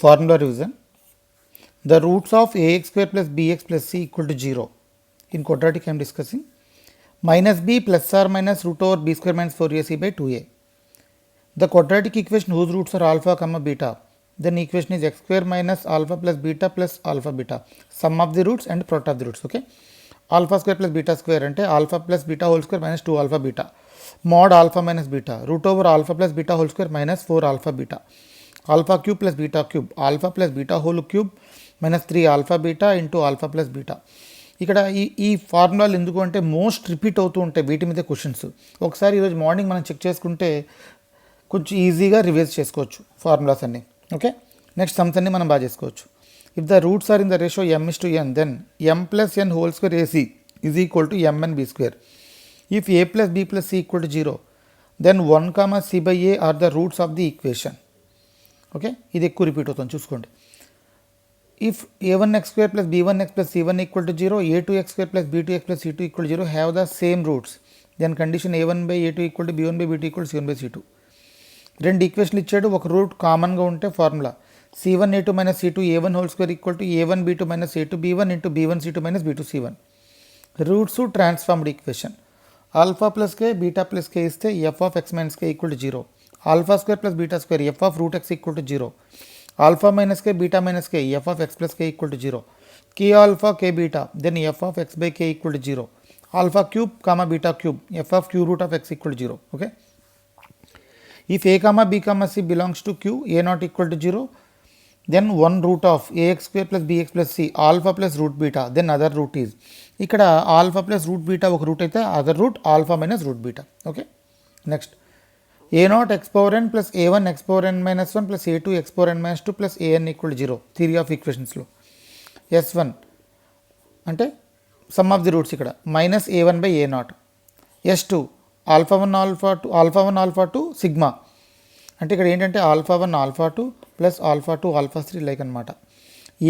Formula revision. The roots of ax square plus bx plus c equal to 0. In quadratic I am discussing. Minus b plus or minus root over b square minus 4ac by 2a. The quadratic equation whose roots are alpha comma beta. Then equation is x square minus alpha plus alpha beta. Sum of the roots and product of the roots. Okay. Alpha square plus beta square ante alpha plus beta whole square minus 2 alpha beta. Mod alpha minus beta. Root over alpha plus beta whole square minus 4 alpha beta. Alpha cube plus beta cube. Alpha plus beta whole cube minus 3 alpha beta into alpha plus beta. ఇక్కడ ఈ ఫార్ములాలు ఎందుకు అంటే most repeat అవుతూ ఉంటాయి వీటి మీద questions. ఒకసారి ఈరోజు మార్నింగ్ మనం చెక్ చేసుకుంటే కొంచెం ఈజీగా రివైజ్ చేసుకోవచ్చు ఫార్ములాస్ అన్నీ. ఓకే, నెక్స్ట్ సమ్స్ అన్ని మనం బాగా చేసుకోవచ్చు. If the roots are in the ratio m:n, then m plus n whole square ac is equal to mn b square. If a plus b plus c equal to 0, then 1 comma c by a are the roots of the equation. Okay, ఇది ఎక్కువ repeat అవుతుంది చూసుకోండి. If a1x square plus b1x plus c1 equal to 0, a2x square plus b2x plus c2 equal to 0 have the same roots, then condition a1 by a2 equal to b1 by b2 equal to c1 by c2. రెండు ఈక్వేషన్లు ఇచ్చాడు, ఒక root కామన్గా ఉంటే formula c1 a2 minus c2 a1 whole square equal to a1 b2 minus a2 b1 into b1 c2 minus b2 c1. Roots transformed equation. Alpha plus k beta plus k ఇస్తే f of x minus k equal to 0. Alpha square plus beta square f of root x equal to 0. Alpha minus k beta minus k f of x plus k equal to 0. K alpha k beta then f of x by k equal to 0. Alpha cube comma beta cube f of q root of x equal to 0. Okay. If a comma b comma c belongs to q, a not equal to 0, then 1 root of ax square plus bx plus c alpha plus root beta, then other root is. ఇక్కడ alpha plus root beta ఒక route అయితే other root alpha minus root beta. Okay. Next. a0 x power n plus a1 x power n minus 1 plus a2 x power n minus 2 plus an equal to 0. Theory of ఈక్వేషన్స్లో s1 అంటే sum of the roots ఇక్కడ minus a1 by a0. s2 alpha 1 alpha 2 sigma అంటే ఇక్కడ ఏంటంటే alpha 1 alpha 2 plus alpha 2 alpha 3 like అనమాట.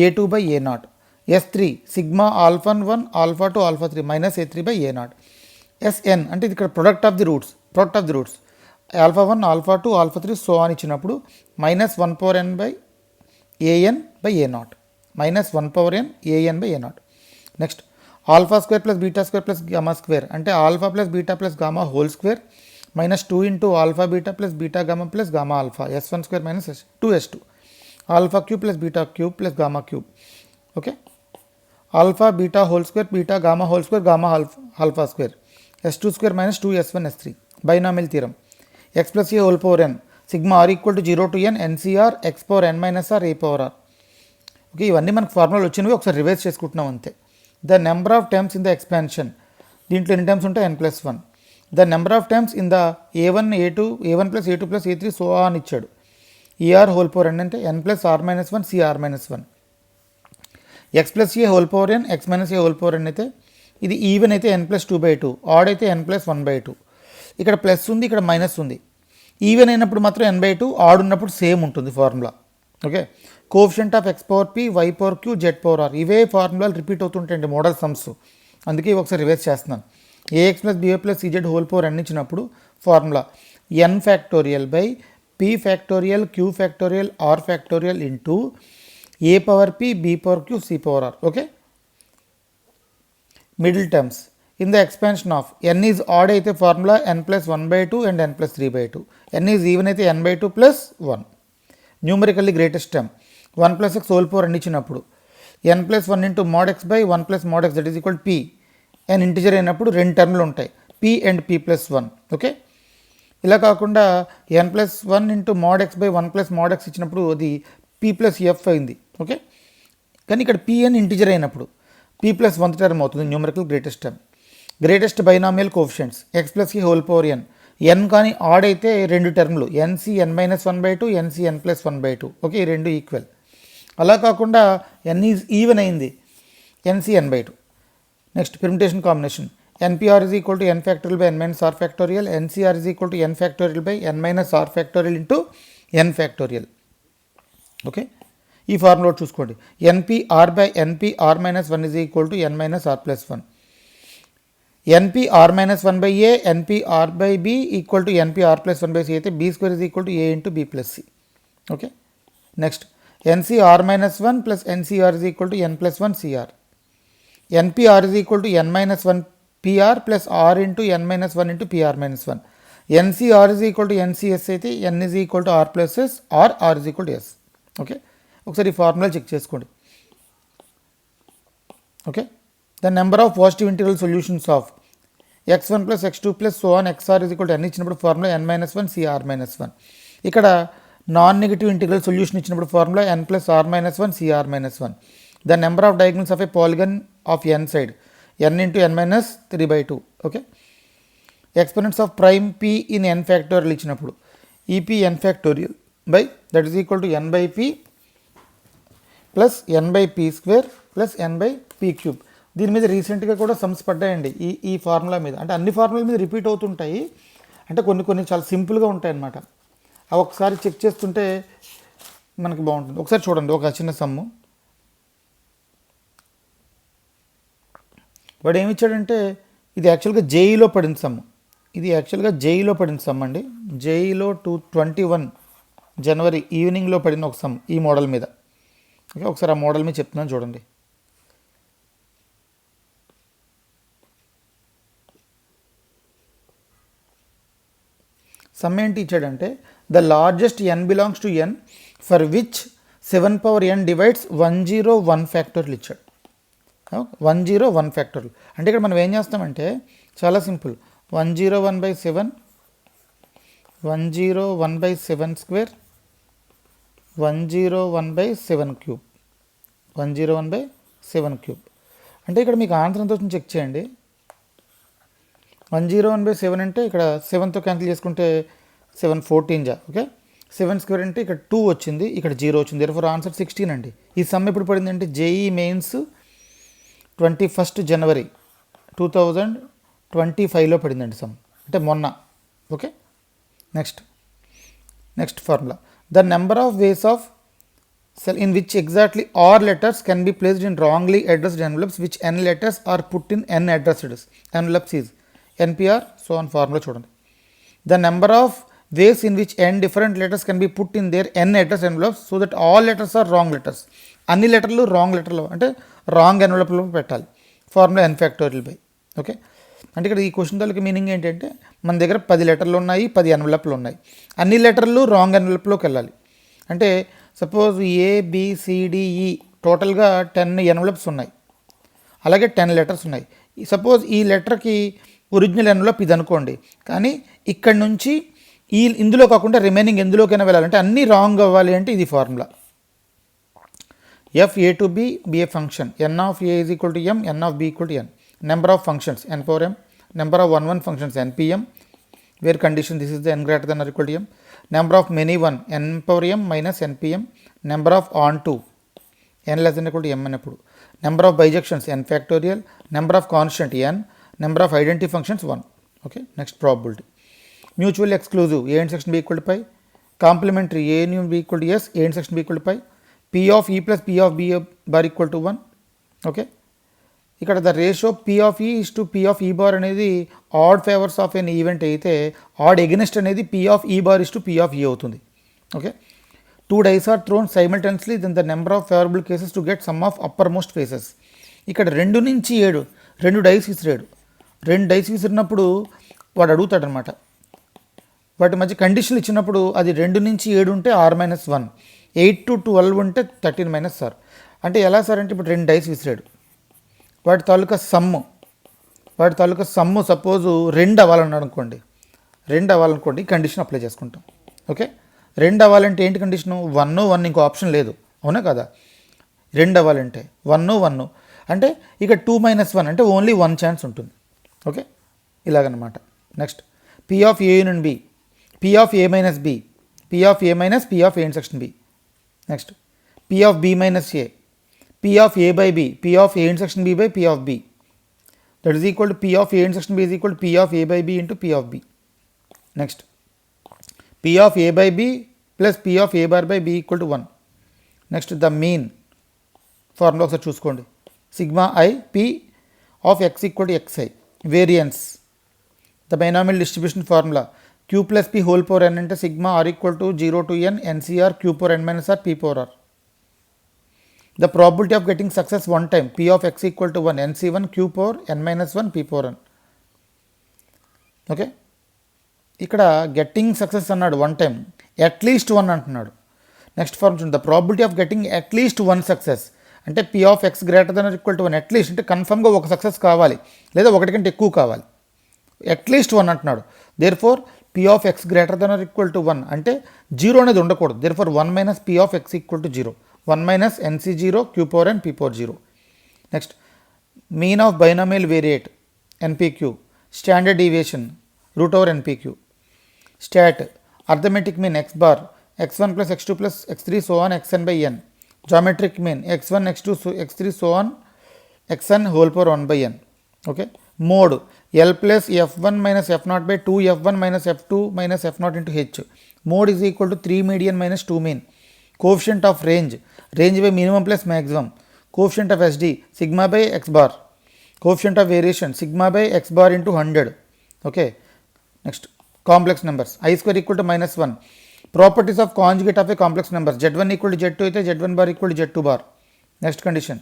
a2 by a0. s3 sigma alpha 1 alpha 2 alpha 3 minus a3 by a0. sn అంటే ఇది ఇక్కడ product of the roots alpha 1 alpha 2 alpha 3 so అని ఇచ్చినప్పుడు minus 1 power n by an by a0 minus 1 power n an by a0. Next alpha square plus beta square plus gamma square అంటే alpha plus beta plus gamma whole square minus 2 into alpha beta plus beta gamma plus gamma alpha s1 square minus 2s2 alpha cube plus beta cube plus gamma cube. Okay, alpha beta whole square beta gamma whole square gamma alpha square s2 square minus 2s1 s3. Binomial theorem x plus a whole power n sigma r equal to 0 to n ncr x power n minus r a power r. Okay, ఇవన్నీ మనకు ఫార్ములాలు వచ్చినవి ఒకసారి revise చేసుకుంటున్నాం అంతే. The number of terms in the expansion దీంట్లో ఎన్ని terms ఉంటాయి n+1. The number of terms in the a1 plus a2 plus a3 so అని ఇచ్చాడు. ఏఆర్ హోల్ పవర్ n అంటే n plus r minus 1 cr minus 1. x plus a whole power n x minus a whole power n అయితే ఇది even అయితే n+2/2, add అయితే n+1/2. ఇక్కడ plus ఉంది, ఇక్కడ మైనస్ ఉంది. ఈవెన్ అయినప్పుడు మాత్రం n/2, ఆడ్ ఉన్నప్పుడు సేమ్ ఉంటుంది formula. Okay, coefficient of x power p y power q z power r ఇవే ఫార్ములాలు రిపీట్ అవుతుంటాయండి మోడల్ సమ్స్. అందుకే ఒకసారి రివైజ్ చేస్తున్నాను. ax plus by plus cz whole power n ఇచ్చినప్పుడు formula n factorial by p factorial q factorial r factorial into a power p b power q c power r. Okay, middle terms in the expansion of n is odd అయితే formula n+1/2 and n+3/2. n is even అయితే n/2 plus 1. Numerically greatest term 1 plus x whole power n ఇచ్చినప్పుడు n+1 into mod x by 1 plus mod x that is equal p. n integer అయినప్పుడు రెండు టర్మ్లు ఉంటాయి p and p+1. Okay, ఇలా కాకుండా n+1 into mod x by 1 plus mod x ఇచ్చినప్పుడు అది p+f అయింది. Okay, కానీ ఇక్కడ pn ఇంటిజర్ అయినప్పుడు p+1 టర్మ్ అవుతుంది numerical greatest term. Greatest binomial coefficients x plus ఈ హోల్ పవర్ n కానీ ఆడ్ అయితే రెండు టర్మ్లు nc(n-1/2) nc(n+1/2). ఓకే, ఈ రెండు ఈక్వల్. అలా కాకుండా n ఈజ్ ఈవెన్ అయింది nc(n/2). Next permutation combination npr is equal to n factorial by n minus r factorial, ncr is equal to n factorial by n minus r factorial into n factorial. Okay, ఈ formula చూసుకోండి. npr by npr minus 1 is equal to n minus r plus 1. npr minus 1 by a npr by b equal to npr plus 1 by c అయితే b square is equal to a into b plus c. Okay, next NCR minus 1 plus NCR is equal to n plus 1 CR. NPR is equal to n minus 1 PR plus R into n minus 1 into PR minus 1. NCR is equal to NCS అయితే n is equal to R plus S or R is equal to S. Okay, ఒకసారి ఈ formula check చేసుకోండి. Okay, the number of positive integral solutions of x1 plus x2 plus so on xr is equal to n ఇచ్చినప్పుడు formula n minus 1 cr minus 1. ఇక్కడ non negative integral solution ఇచ్చినప్పుడు formula n plus r minus 1 cr minus 1. The number of diagonals of A polygon of n side n into n minus 3/2. Okay, exponents of prime p in n factorial ఇచ్చినప్పుడు EP n factorial by that is equal to n by p plus n by p square plus n by p cube. దీని మీద రీసెంట్గా కూడా sums పడ్డాయండి ఈ formula మీద. అంటే అన్ని formula మీద రిపీట్ అవుతుంటాయి, అంటే కొన్ని చాలా సింపుల్గా ఉంటాయి అన్నమాట. అవి ఒకసారి చెక్ చేస్తుంటే మనకి బాగుంటుంది. ఒకసారి చూడండి, ఒక చిన్న సమ్ము. వాడు ఏమి ఇచ్చాడంటే ఇది యాక్చువల్గా జేఈలో పడిన సమ్ము. ఇది యాక్చువల్గా జేఈలో పడిన సమ్ అండి. జేఈలో 21 జనవరి ఈవినింగ్లో పడిన ఒక సమ్ ఈ మోడల్ మీద. ఓకే, ఒకసారి ఆ మోడల్ మీద చెప్తున్నాను చూడండి. సమ్ ఏంటి ఇచ్చాడంటే the largest n belongs to n for which 7 power n divides 101 factorial ఇచ్చాడు. 101 ఫ్యాక్టోరియల్ అంటే ఇక్కడ మనం ఏం చేస్తామంటే చాలా సింపుల్. 101/7 101/7 square 101/7 cube 101/7 cube. అంటే ఇక్కడ మీకు ఆన్సర్ ఎంత వచ్చింది చెక్ చేయండి. 101/7 అంటే ఇక్కడ 7తో క్యాన్సిల్ చేసుకుంటే 7 14 జా. ఓకే, 7 స్క్వేర్ అంటే ఇక్కడ 2 వచ్చింది, ఇక్కడ 0 వచ్చింది. దేర్ఫోర్ ఆన్సర్ 16 అండి. ఈ సమ్ ఎప్పుడు పడింది అంటే జేఈ మెయిన్స్ 21 జనవరి 2025లో పడిందండి సమ్, అంటే మొన్న. Okay, next formula. The number of ways of cell in which exactly r letters can be placed in wrongly addressed envelopes which n letters are put in n addressed envelopes is NPR so on formula చూడండి. The number of ways in which n different letters can be put in their n addressed envelopes so that all letters are wrong letters. అన్ని లెటర్లు wrong లెటర్లు అంటే wrong ఎన్వలప్లో పెట్టాలి. Formula n factorial by. Okay, అంటే ఇక్కడ ఈ question తాలూకు meaning ఏంటంటే మన దగ్గర 10 లెటర్లు ఉన్నాయి, 10 ఎన్వలప్లు ఉన్నాయి. అన్ని లెటర్లు రాంగ్ ఎన్వలప్లోకి వెళ్ళాలి. అంటే సపోజ్ ABCDE టోటల్గా 10 ఎన్వలప్స్ ఉన్నాయి, అలాగే 10 లెటర్స్ ఉన్నాయి. సపోజ్ ఈ లెటర్కి ఒరిజినల్ ఎన్వలప్ ఇది అనుకోండి, కానీ ఇక్కడ నుంచి ఇందులో కాకుండా రిమైనింగ్ ఎందులోకైనా వెళ్ళాలంటే అన్నీ రాంగ్ అవ్వాలి అంటే ఇది formula. F A to B be a function n of A is equal to m, n of B equal to n. Number of functions n power m, number of one functions npm, where condition this is the n greater than or equal to m. Number of many one n power m minus npm. Number of onto n less than or equal to m అన్నప్పుడు. Number of bijections n factorial. Number of constant n. Number of identity functions 1. Okay, next probability. Mutually exclusive A intersection B equal to pi. Complementary A union B equal to S, A intersection B equal to pi. P of E plus P of B bar equal to 1. Okay, ఇక్కడ the ratio P of E is to P of E bar అనేది odd favours of an event అయితే odd against అనేది P of E bar is to P of E అవుతుంది. Okay, 2 dice are thrown simultaneously then the number of favorable cases to get sum of uppermost faces. ఇక్కడ 2 నుంచి 7 2 dice విసిరాడు. 2 dice విసిరినప్పుడు వాడు అడుగుతాడనమాట, వాటి మధ్య కండిషన్లు ఇచ్చినప్పుడు అది 2 నుంచి 7 ఉంటే R-1, 8 to 12 ఉంటే 13 - R. అంటే ఎలా సార్ అంటే ఇప్పుడు 2 డైస్ విసిరాడు, వాటి తాలూకా సమ్ము సపోజు 2 అవ్వాలన్నాడు అనుకోండి, 2 అవ్వాలనుకోండి కండిషన్ అప్లై చేసుకుంటాం. ఓకే, 2 అవ్వాలంటే ఏంటి కండిషను? 1 ఇంకో ఆప్షన్ లేదు, అవునా కదా? 2 అవ్వాలంటే 1 అంటే ఇక 2 - 1 అంటే ఓన్లీ 1 ఛాన్స్ ఉంటుంది. ఓకే, ఇలాగనమాట. Next P of A union B, P of A minus B, P of A minus P of A intersection B. Next P of B minus A, P of A by B, P of A intersection B by P of B. That is equal to P of A intersection B is equal to P of A by B into P of B. Next P of A by B plus P of A bar by B equal to 1. Next the mean formula ఒకసారి చూసుకోండి. Sigma I P of x equal to xi. Variance the binomial distribution formula Q plus P whole power n into sigma R equal to 0 to n NCR Q power n minus R P power R. The probability of getting success one time, P of x equal to 1, nc1 q power n minus 1 p power n. ఓకే, ఇక్కడ getting success అన్నాడు one time, at least one అంటున్నాడు. Next form చూడండి, the probability of getting at least one success అంటే P of x greater than or equal to one. At least అంటే కన్ఫర్మ్గా ఒక success కావాలి లేదా ఒకటి కంటే ఎక్కువ కావాలి. అట్లీస్ట్ వన్ అంటున్నాడు. Therefore P of x greater than or equal to one అంటే జీరో అనేది ఉండకూడదు. Therefore 1 minus P of x equal to 0, 1 minus nC 0 q power n p power 0. Next mean of binomial variate npq, standard deviation root over npq. Stat arithmetic mean x bar x1 plus x2 plus x3 so on xn by n. Geometric mean x1 x2 x3 so on xn whole power 1 by n. Okay, mode L plus f1 minus f0 by 2 f1 minus f2 minus f0 into h. Mode is equal to 3 median minus 2 mean. Coefficient of range by minimum plus maximum. Coefficient of SD sigma by x bar. Coefficient of variation sigma by x bar into 100. Okay, next complex numbers I square equal to minus 1. Properties of conjugate of a complex number z1 equal to z2 అయితే z1 bar equal to z2 bar. Next condition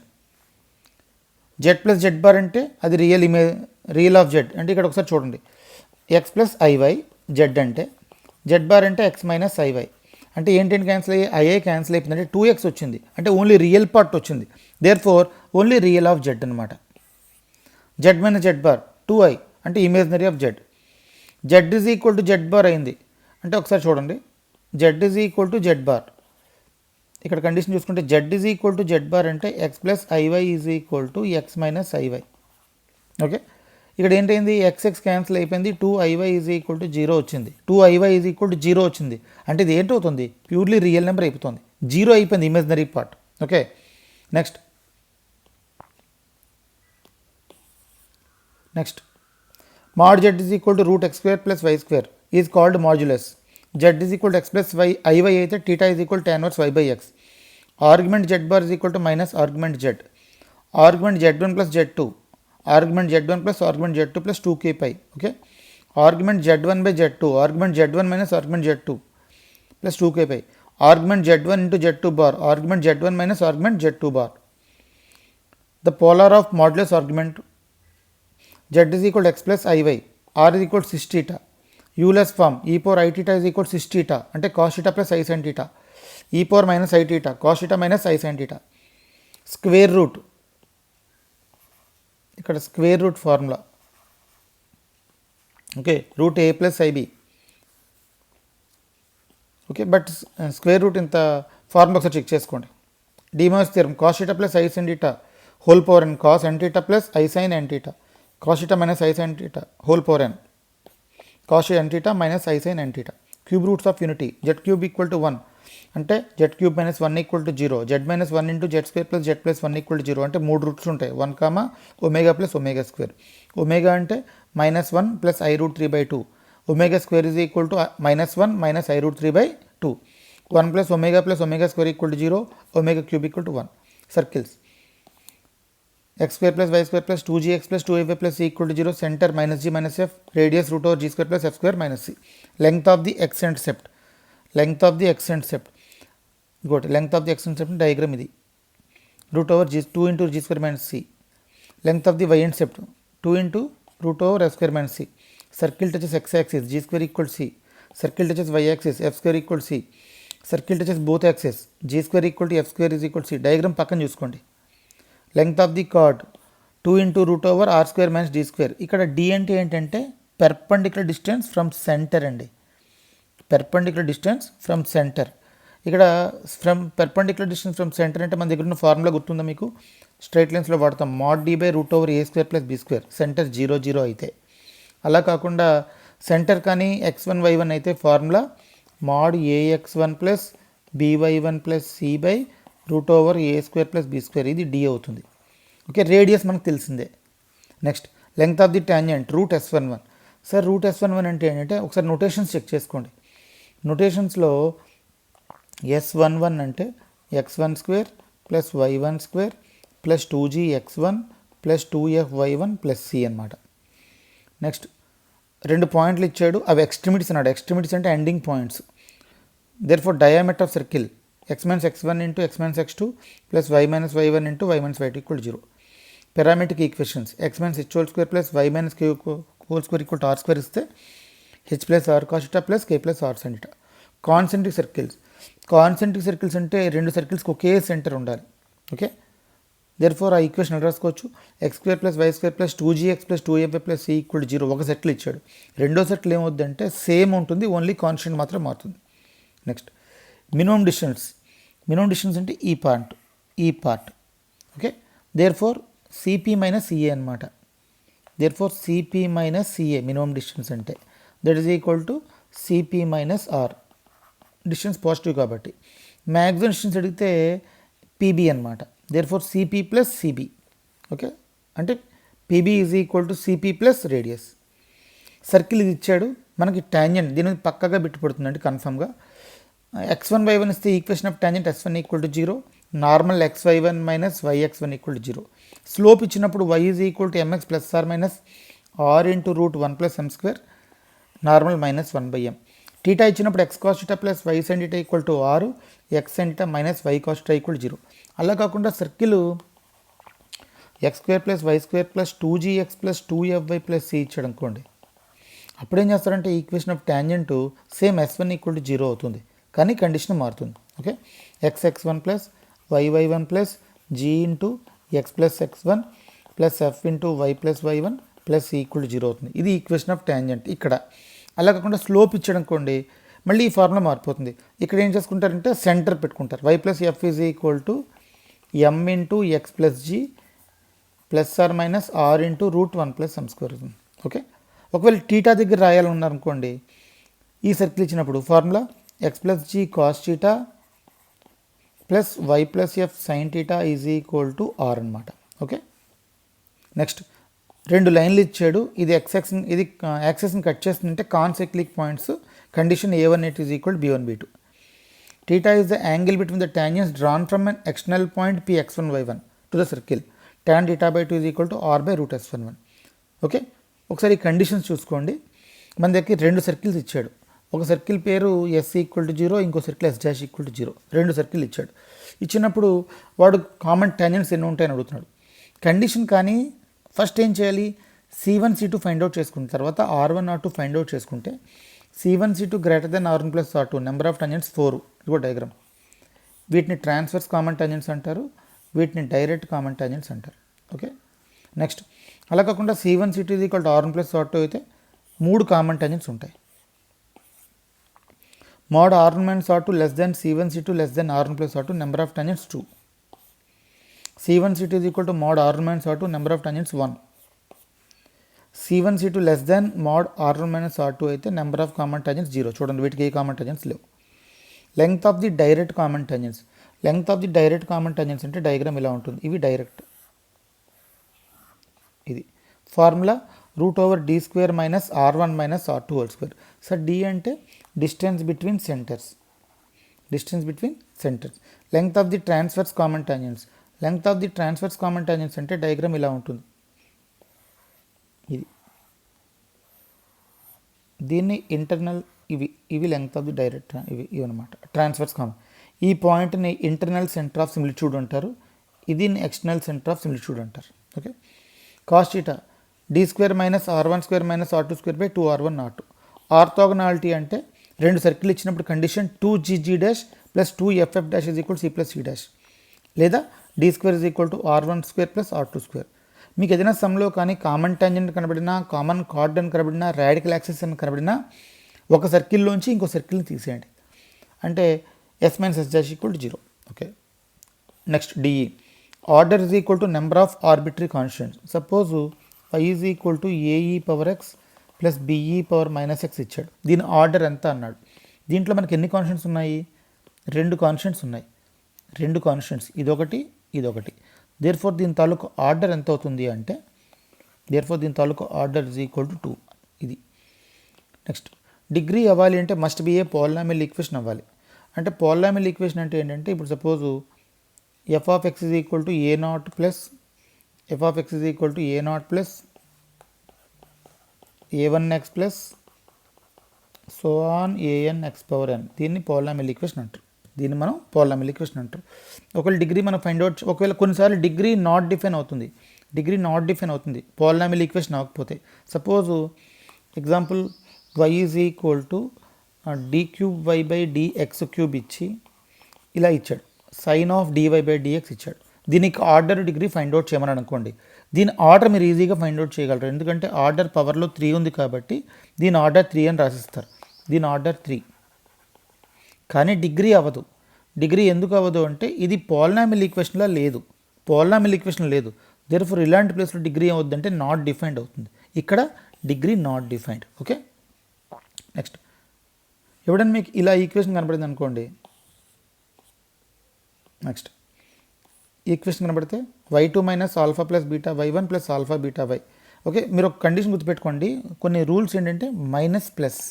z plus z bar అంటే అది real of z అంటే ఇక్కడ ఒకసారి చూడండి, x plus IY z అంటే z bar అంటే x minus IY అంటే ఏంటంటే క్యాన్సిల్ అయ్యి ఐఐ క్యాన్సిల్ అయిపోయింది అంటే 2x వచ్చింది అంటే ఓన్లీ రియల్ పార్ట్ వచ్చింది. Therefore only real of z అనమాట. z minus z bar 2i అంటే imaginary of z. z is equal to z bar అయింది అంటే ఒకసారి చూడండి, z is equal to z bar. ఇక్కడ కండిషన్ చూసుకుంటే z is equal to z bar అంటే x plus i y is equal to x minus i y. Okay, ఇక్కడ ఏంటైంది x cancel అయిపోయింది, 2iy ఈజ్ ఈక్వల్ టు 0 వచ్చింది, 2iy ఈజ్ ఈక్వల్ టు 0 వచ్చింది అంటే ఇది ఏంటవుతుంది ప్యూర్లీ రియల్ నెంబర్ అయిపోతుంది, 0 అయిపోయింది imaginary part. Okay, next mod z is equal to root x square plus y square is called modulus. Z is equal to x plus y, iy అయితే theta is equal to tan inverse y by x. Argument z bar is equal to minus argument z. Argument z1 plus z2. Argument z1 plus argument z2 plus 2k pi. Okay. Argument z1 by z2. Argument z1 minus argument z2 plus 2k pi. Argument z1 into z2 bar. Argument z1 minus argument z2 bar. The polar of modulus argument z is equal to x plus iy, r is equal to 6 theta. Euler's form e power I theta is equal to 6 theta అంటే cos theta plus I sin theta, e power minus I theta cos theta minus I sin theta. Square root ఇక్కడ square root formula. Okay, root a plus ib. Okay, but square root ఇంత formula ఒకసారి check చేసుకోండి. De Moivre's theorem cos theta plus I sin theta whole power n cos n theta plus I sin n theta cos theta minus I sin theta whole power n cos n theta minus I sin n theta. Cube roots of unity z cube equal to 1 అంటే z cube minus 1 equal to 0, z minus 1 into z square plus z plus 1 equal to 0 అంటే 3 roots ఉంటాయి, 1 comma omega plus omega square. Omega అంటే minus 1 plus i root 3 by 2, omega square is equal to minus 1 minus i root 3 by 2, 1 plus omega square equal to 0, omega cube equal to 1. Circles x square plus y square plus 2gx plus 2ay plus c equal to 0, center minus g minus f, radius root over g square plus f square minus c. Length of the x-intercept, length of the x-intercept, good, length of the x-intercept diagram ఇది root over g 2 into g square minus c. Length of the y-intercept 2 into root over f square minus c. Circle touches x-axis, g square equal to c. Circle touches y-axis, f square equal to c. Circle touches both axes, g square equal to f square is equal to c. Diagram పక్కన చూసుకోండి. Length of the chord 2 into root over r square minus d square. ఇక్కడ d అంటే ఏంటంటే perpendicular distance from centre అండి, perpendicular distance from centre. ఇక్కడ from perpendicular distance from centre అంటే మన దగ్గర ఉన్న ఫార్ములా గుర్తుందా మీకు, స్ట్రైట్ లైన్స్లో వాడతాం mod d by root over a square plus b square, centre 0 0 అయితే. అలా కాకుండా సెంటర్ కానీ x1 y1 అయితే formula mod ax1 plus by1 plus c by root over a square plus b square, ఇది డి అవుతుంది. Okay, radius మనకు తెలిసిందే. Next length of the tangent root s11. Sir root s11 అంటే ఏంటంటే ఒకసారి notations check చేసుకోండి. నోటేషన్స్లో s11 అంటే x1 square plus y1 square plus 2gx1 plus 2fy1 plus c అనమాట. నెక్స్ట్ 2 పాయింట్లు ఇచ్చాడు, అవి ఎక్స్ట్రిమిటీస్ అన్నాడు. ఎక్స్ట్రిమిటీస్ అంటే ending points. Therefore diameter of circle x minus x1 into x minus x2 plus y minus y1 into y minus y2 equal to 0. Parametric equations x minus h whole square plus y minus k whole square equal to r square ఇస్తే h plus r cos theta plus k plus r sin theta. Concentric circles అంటే రెండు సర్కిల్స్కి ఒకే centre ఉండాలి. Okay, therefore ఆ equation ఎలా రాసుకోవచ్చు, x square plus y square plus 2gx plus 2ay plus c equal to 0 ఒక సర్కిల్ ఇచ్చాడు. రెండో సర్కిల్ ఏమవుద్దంటే సేమ్ ఉంటుంది, ఓన్లీ కాన్స్టెంట్ మాత్రం మారుతుంది. నెక్స్ట్ మినిమం డిస్టెన్స్ అంటే ఈ part. Okay, therefore CP minus CA అనమాట. Therefore CP minus CA minimum distance అంటే that is equal to CP minus are. Distance positive కాబట్టి. మ్యాక్సిమం డిస్టెన్స్ అడిగితే పీబీ అనమాట. Therefore CP plus CB. Okay, అంటే PB is equal to CP plus radius. Circle ఇది ఇచ్చాడు మనకి, tangent దీని పక్కగా బిట్టుపడుతుంది అంటే కన్ఫర్మ్గా. x1 y1 ఇస్తే equation of tangent s1 equal to 0, normal xy1 minus yx1 equal to 0. Slope ఇచ్చినప్పుడు y is equal to mx plus r minus r into root 1 plus m square, normal minus 1/m. Theta ఇచ్చినప్పుడు x cos theta plus y sin theta equal to 6, x sin theta minus y cos theta equal 0. అలా కాకుండా circle x square plus y square plus 2gx plus 2fy plus c ఇచ్చాడు అనుకోండి, అప్పుడు ఏం చేస్తారంటే equation of tangent same s1 equal to 0 అవుతుంది, కానీ condition మారుతుంది. Okay, xx1 plus yy1 plus g into x plus x1 plus f into y plus y1 plus c equal to 0 అవుతుంది. ఇది ఈక్వేషన్ ఆఫ్ టాంజెంట్ ఇక్కడ. అలా కాకుండా slope ఇచ్చాడు అనుకోండి, మళ్ళీ ఈ ఫార్ములా మారిపోతుంది. ఇక్కడ ఏం చేసుకుంటారంటే సెంటర్ పెట్టుకుంటారు. y plus f is equal to m into x plus g plus r minus r into root 1 plus m square అవుతుంది. ఓకే, ఒకవేళ టీటా దగ్గర రాయాలన్నారనుకోండి, ఈ సర్కిల్ ఇచ్చినప్పుడు formula x plus g cos theta plus y plus f sine theta is equal to r అనమాట. Okay, next రెండు లైన్లు ఇచ్చాడు, ఇది యాక్సెస్ని కట్ చేస్తుంటే concyclic points. Condition a1 is equal b1 b2. Theta is the angle between the tangents drawn from an external point px1 y1 to the circle. tan theta by 2 is equal to r by root s11. Okay, ఒకసారి ఈ conditions చూసుకోండి. మన దగ్గర రెండు circles ఇచ్చాడు. ఒక circle పేరు s equal to 0, ఇంకో circle s dash equal to 0. రెండు సర్కిల్ ఇచ్చాడు. ఇచ్చినప్పుడు వాడు కామన్ టాంజెంట్స్ ఎన్ని ఉంటాయని అడుగుతున్నాడు. కండిషన్ కానీ ఫస్ట్ ఏం చేయాలి, C1 C2 ఫైండ్ అవుట్ చేసుకుంటే తర్వాత R1 R2 ఫైండ్ అవుట్ చేసుకుంటే C1 C2 greater than R1 plus R2, number of tangents 4. ఇదిగో డయాగ్రామ్. వీటిని ట్రాన్స్వర్స్ కామన్ టాంజెంట్స్ అంటారు, వీటిని డైరెక్ట్ కామన్ టాంజెంట్స్ అంటారు. ఓకే, నెక్స్ట్ అలా కాకుండా C1 C2 is equal to R1 plus R2 అయితే 3 common tangents ఉంటాయి. mod R1 minus R2 less than C1 C2 less than R1 plus R2, number of tangents 2. C1 C2 is equal to mod R1 minus R2, number of tangents 1. C1 C2 less than mod R1 minus R2 అయితే number of common tangents 0. చూడండి, వీటికి a common tangents లేవు. Length of the direct common tangents. Length of the direct common tangents అంటే diagram ఇలా ఉంటుంది. ఇవి direct. ఇది formula root over d square minus R1 minus R2 whole square. Sir d అంటే distance between centres. Length of the transverse common tangents. Length of the transverse common tangents అంటే diagram ఇలా ఉంటుంది. ఇది దీన్ని ఇంటర్నల్, ఇవి length of the direct, ఇవి అనమాట transverse common. ఈ పాయింట్ని ఇంటర్నల్ సెంటర్ ఆఫ్ సిమిలిట్యూడ్ అంటారు, ఇది ఎక్స్టర్నల్ సెంటర్ ఆఫ్ సిమిలిట్యూడ్ అంటారు. Okay, cos theta d square minus R1 square minus R2 square by 2R1 R2. ఆర్థోగనాలిటీ అంటే రెండు సర్కిల్ ఇచ్చినప్పుడు condition 2gg dash plus 2ff dash is equal c plus c dash, లేదా d square is equal to R1 square plus R2 square. మీకు ఏదైనా సమ్లో కానీ common tangent కనబడినా, common card అని కనబడినా, radical axis అని కనబడినా ఒక సర్కిల్లోంచి ఇంకో సర్కిల్ని తీసేయండి, అంటే s minus s dash equal to 0. Okay, next DE. Order is equal to number of arbitrary constants. Suppose y is equal to ae power x plus b e power minus x ఇచ్చాడు. దీని order ఎంత అన్నాడు. దీంట్లో మనకి ఎన్ని constants ఉన్నాయి, రెండు constants ఉన్నాయి. ఇదొకటి. దేర్ఫోర్ దీని తాలూకు ఆర్డర్ ఎంత అవుతుంది అంటే ఆర్డర్ ఈజ్ ఈక్వల్ టు 2. ఇది నెక్స్ట్ డిగ్రీ అవ్వాలి అంటే must be A polynomial equation అవ్వాలి. అంటే పాలినామియల్ ఈక్వేషన్ అంటే ఏంటంటే, ఇప్పుడు suppose F of X is equal to a0 plus a1x plus so on an x power n. దీన్ని పాలినామియల్ ఈక్వేషన్ అంటారు. దీన్ని మనం పాలినామియల్ ఈక్వేషన్ అంటారు. ఒకవేళ డిగ్రీ మనం ఫైండ్ అవుట్, ఒకవేళ కొన్నిసార్లు డిగ్రీ నాట్ డిఫైన్ అవుతుంది పాలినామియల్ ఈక్వేషన్ అవ్వకపోతే. Suppose example y is equal to d³ ఇచ్చి ఇలా ఇచ్చాడు, సైన్ ఆఫ్ dy/dx ఇచ్చాడు. దీనికి ఆర్డర్ డిగ్రీ ఫైండ్ అవుట్ చేయమని అనుకోండి. దీని ఆర్డర్ మీరు ఈజీగా ఫైండ్ అవుట్ చేయగలరు, ఎందుకంటే ఆర్డర్ పవర్లో 3 ఉంది కాబట్టి దీని ఆర్డర్ 3 అని రాసిస్తారు. దీని ఆర్డర్ 3, కానీ డిగ్రీ అవ్వదు. డిగ్రీ ఎందుకు అవ్వదు అంటే ఇది పాలినామియల్ ఈక్వేషన్లో లేదు. దేర్ఫోర్ ఇలాంటి ప్లేస్లో డిగ్రీ అవ్వద్దంటే నాట్ డిఫైన్డ్ అవుతుంది. ఇక్కడ degree not defined. Okay, next ఎప్పుడైనా మీకు ఇలా ఈక్వేషన్ కనబడింది అనుకోండి, నెక్స్ట్ ఈక్వేషన్ కనబడితే y2 minus alpha plus beta y1 plus alpha beta y. Okay, మీరు ఒక కండిషన్ గుర్తుపెట్టుకోండి, కొన్ని రూల్స్ ఏంటంటే మైనస్ ప్లస్,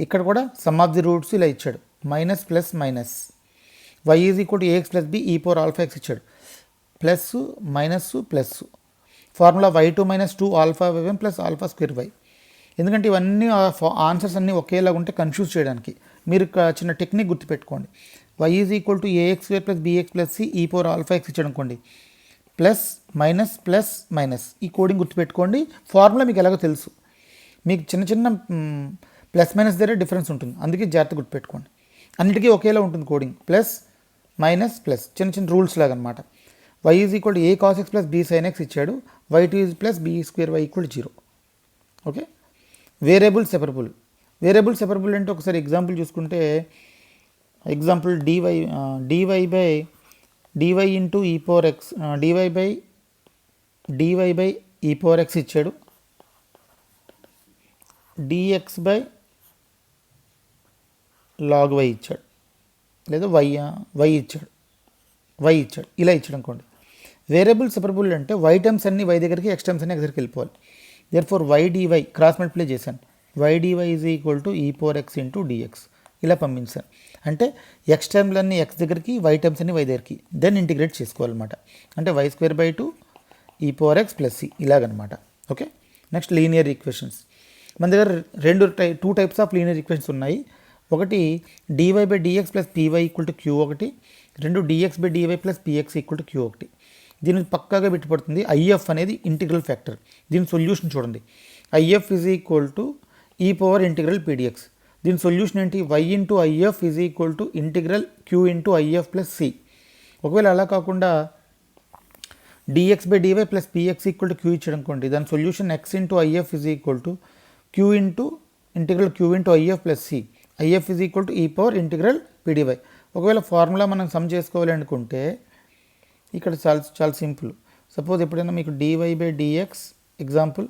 ఇక్కడ కూడా సమ్ ఆఫ్ ది రూట్స్ ఇలా ఇచ్చాడు, minus plus minus, y is equal to ax plus b e power alpha x ఇచ్చాడు, plus minus plus, formula y2 minus 2 alpha y1 plus alpha square y. ఎందుకంటే ఇవన్నీ answers అన్నీ ఒకేలాగా ఉంటే confuse చేయడానికి మీరు చిన్న టెక్నిక్ గుర్తుపెట్టుకోండి. y is equal to ax² plus bx plus c e power alpha x ఇచ్చాడు అనుకోండి, ప్లస్ మైనస్ ఈ కోడింగ్ గుర్తుపెట్టుకోండి. ఫార్ములా మీకు ఎలాగో తెలుసు, మీకు చిన్న ప్లస్ మైనస్ దగ్గర డిఫరెన్స్ ఉంటుంది, అందుకే జాగ్రత్త గుర్తుపెట్టుకోండి. అన్నిటికీ ఒకేలా ఉంటుంది కోడింగ్, ప్లస్ మైనస్ ప్లస్ చిన్న రూల్స్ లాగా అనమాట. y is equal to a cos x plus b sin x ఇచ్చాడు, y2 is plus b square y equal 0. Okay, variable separable అంటే ఒకసారి ఎగ్జాంపుల్ చూసుకుంటే, ఎగ్జాంపుల్ dy ఇంటూ ఈ పవర్ ఎక్స్, dy బై ఈ power X ఇచ్చాడు, dx by log y ఇచ్చాడు, లేదా y ఇచ్చాడు, ఇలా ఇచ్చాడు అనుకోండి. వేరియబుల్ సెపరబుల్ అంటే y టర్మ్స్ అన్ని y దగ్గరికి, x టర్మ్స్ అన్ని x దగ్గరికి వెళ్ళిపోవాలి. Therefore y dy cross multiply చేశాను, y dy is equal to e power x into dx ఇలా పంపించాను. అంటే x టర్మ్లన్నీ x దగ్గరికి, y టర్మ్స్ అన్ని y దగ్గరికి, దెన్ ఇంటిగ్రేట్ చేసుకోవాలన్నమాట. అంటే y²/2 e power x plus c ఇలాగనమాట. Okay, next linear equations. మన దగ్గర two types of linear equations ఉన్నాయి. ఒకటి dy/dx plus py equal to q ఒకటి, రెండు dx/dy plus px equal to q ఒకటి. దీనికి పక్కాగా పెట్టుబడుతుంది IF అనేది ఇంటిగ్రల్ ఫ్యాక్టర్. దీని సొల్యూషన్ చూడండి, IF is equal to e power integral pdx. దీని సొల్యూషన్ ఏంటి, y into IF is equal to integral q into IF plus c. ఒకవేళ అలా కాకుండా dx/dy plus px equal to q ఇచ్చాడు అనుకోండి, దాని solution x into IF is equal to q into integral q into IF plus c. IF is equal to e power integral pdy. ఒకవేళ formula మనం some చేసుకోవాలి అనుకుంటే ఇక్కడ చాలా simple. Suppose ఎప్పుడైనా మీకు dy/dx, example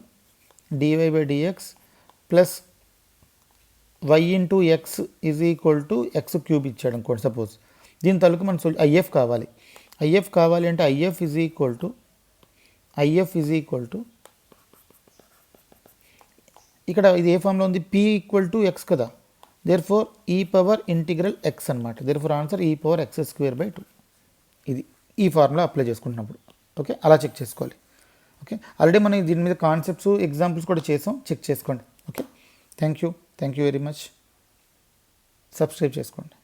dy/dx plus y into X is equal to x³ ఇచ్చాడు అనుకోండి. సపోజ్ దీని తలకు మన IF కావాలి. IF కావాలి అంటే IF ఈజ్ ఈక్వల్ టు ఇక్కడ ఇది ఏ ఫామ్లో ఉంది, p ఈక్వల్ టు x కదా, దేర్ఫోర్ ఈ పవర్ ఇంటిగ్రల్ x అనమాట. దేర్ఫోర్ ఆన్సర్ ఈ పవర్ x²/2. ఇది ఈ ఫార్ములా అప్లై చేసుకుంటున్నప్పుడు. ఓకే, అలా చెక్ చేసుకోవాలి. ఓకే, ఆల్రెడీ మనం దీని మీద కాన్సెప్ట్స్, ఎగ్జాంపుల్స్ కూడా చేసాం, చెక్ చేసుకోండి. Okay, thank you very much. Subscribe చేసుకోండి.